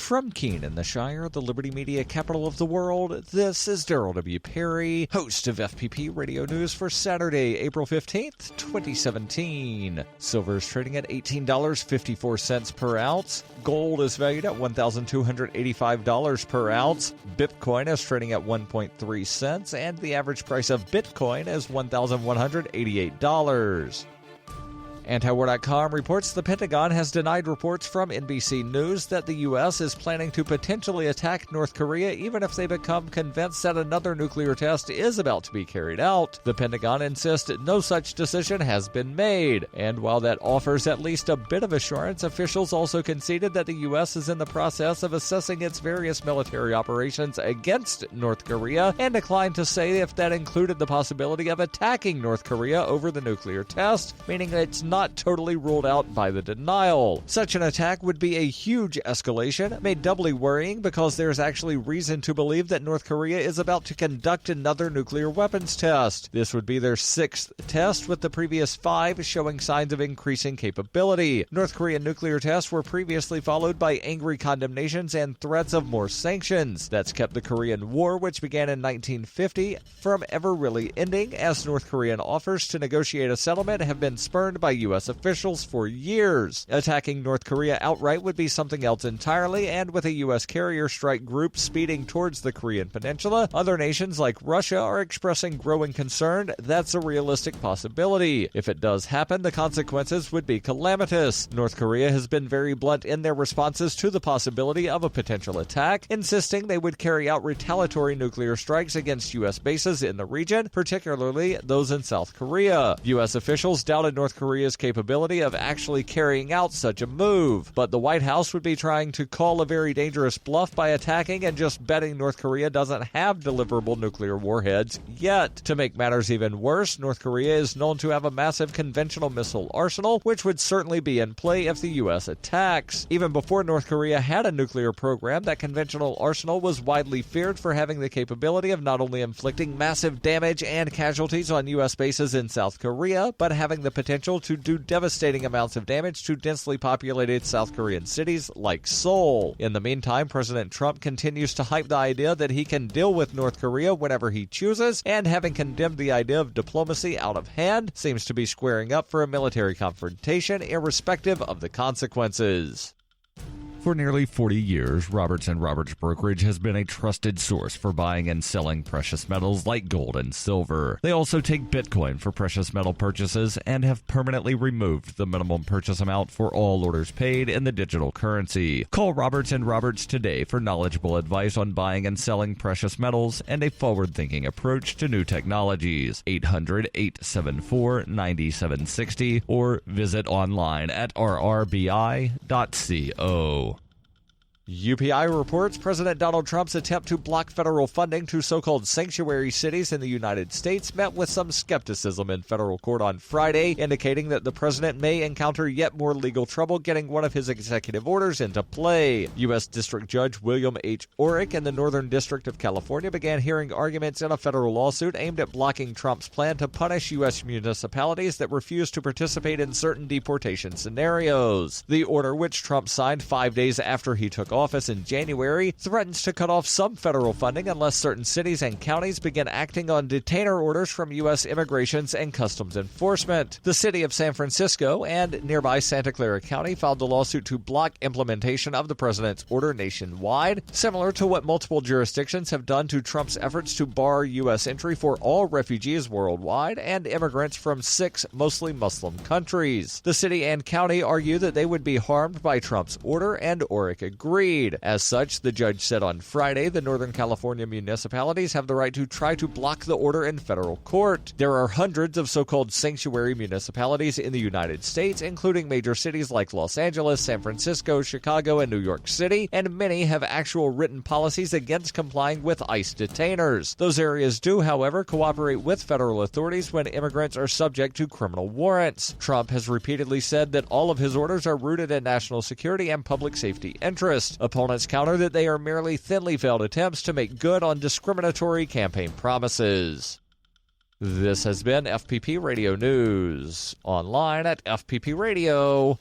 From Keene in the Shire, the Liberty Media capital of the world, this is Daryl W. Perry, host of FPP Radio News for Saturday, April 15th, 2017. Silver is trading at $18.54 per ounce. Gold is valued at $1,285 per ounce. Bitcoin is trading at 1.3 cents, and the average price of Bitcoin is $1,188. Antiwar.com reports the Pentagon has denied reports from NBC News that the U.S. is planning to potentially attack North Korea even if they become convinced that another nuclear test is about to be carried out. The Pentagon insists no such decision has been made. And while that offers at least a bit of assurance, officials also conceded that the U.S. is in the process of assessing its various military operations against North Korea and declined to say if that included the possibility of attacking North Korea over the nuclear test, meaning that it's not totally ruled out by the denial. Such an attack would be a huge escalation, made doubly worrying because there's actually reason to believe that North Korea is about to conduct another nuclear weapons test. This would be their 6th test, with the previous 5 showing signs of increasing capability. North Korean nuclear tests were previously followed by angry condemnations and threats of more sanctions. That's kept the Korean War, which began in 1950, from ever really ending, as North Korean offers to negotiate a settlement have been spurned by U.S. officials for years. Attacking North Korea outright would be something else entirely, and with a U.S. carrier strike group speeding towards the Korean peninsula, other nations like Russia are expressing growing concern that's a realistic possibility. If it does happen, the consequences would be calamitous. North Korea has been very blunt in their responses to the possibility of a potential attack, insisting they would carry out retaliatory nuclear strikes against U.S. bases in the region, particularly those in South Korea. U.S. officials doubted North Korea's capability of actually carrying out such a move, but the White House would be trying to call a very dangerous bluff by attacking and just betting North Korea doesn't have deliverable nuclear warheads yet. To make matters even worse, North Korea is known to have a massive conventional missile arsenal, which would certainly be in play if the U.S. attacks. Even before North Korea had a nuclear program, that conventional arsenal was widely feared for having the capability of not only inflicting massive damage and casualties on U.S. bases in South Korea, but having the potential to do devastating amounts of damage to densely populated South Korean cities like Seoul. In the meantime, President Trump continues to hype the idea that he can deal with North Korea whenever he chooses, and having condemned the idea of diplomacy out of hand, seems to be squaring up for a military confrontation irrespective of the consequences. For nearly 40 years, Roberts & Roberts Brokerage has been a trusted source for buying and selling precious metals like gold and silver. They also take Bitcoin for precious metal purchases and have permanently removed the minimum purchase amount for all orders paid in the digital currency. Call Roberts & Roberts today for knowledgeable advice on buying and selling precious metals and a forward-thinking approach to new technologies. 800-874-9760 or visit online at rrbi.co. UPI reports President Donald Trump's attempt to block federal funding to so-called sanctuary cities in the United States met with some skepticism in federal court on Friday, indicating that the president may encounter yet more legal trouble getting one of his executive orders into play. U.S. District Judge William H. Orrick in the Northern District of California began hearing arguments in a federal lawsuit aimed at blocking Trump's plan to punish U.S. municipalities that refuse to participate in certain deportation scenarios. The order, which Trump signed 5 days after he took office in January, threatens to cut off some federal funding unless certain cities and counties begin acting on detainer orders from U.S. Immigrations and Customs Enforcement. The city of San Francisco and nearby Santa Clara County filed a lawsuit to block implementation of the president's order nationwide, similar to what multiple jurisdictions have done to Trump's efforts to bar U.S. entry for all refugees worldwide and immigrants from 6 mostly Muslim countries. The city and county argue that they would be harmed by Trump's order, and Orrick agreed. As such, the judge said on Friday the Northern California municipalities have the right to try to block the order in federal court. There are hundreds of so-called sanctuary municipalities in the United States, including major cities like Los Angeles, San Francisco, Chicago, and New York City, and many have actual written policies against complying with ICE detainers. Those areas do, however, cooperate with federal authorities when immigrants are subject to criminal warrants. Trump has repeatedly said that all of his orders are rooted in national security and public safety interests. Opponents counter that they are merely thinly veiled attempts to make good on discriminatory campaign promises. This has been FPP Radio News, online at fppradio.com.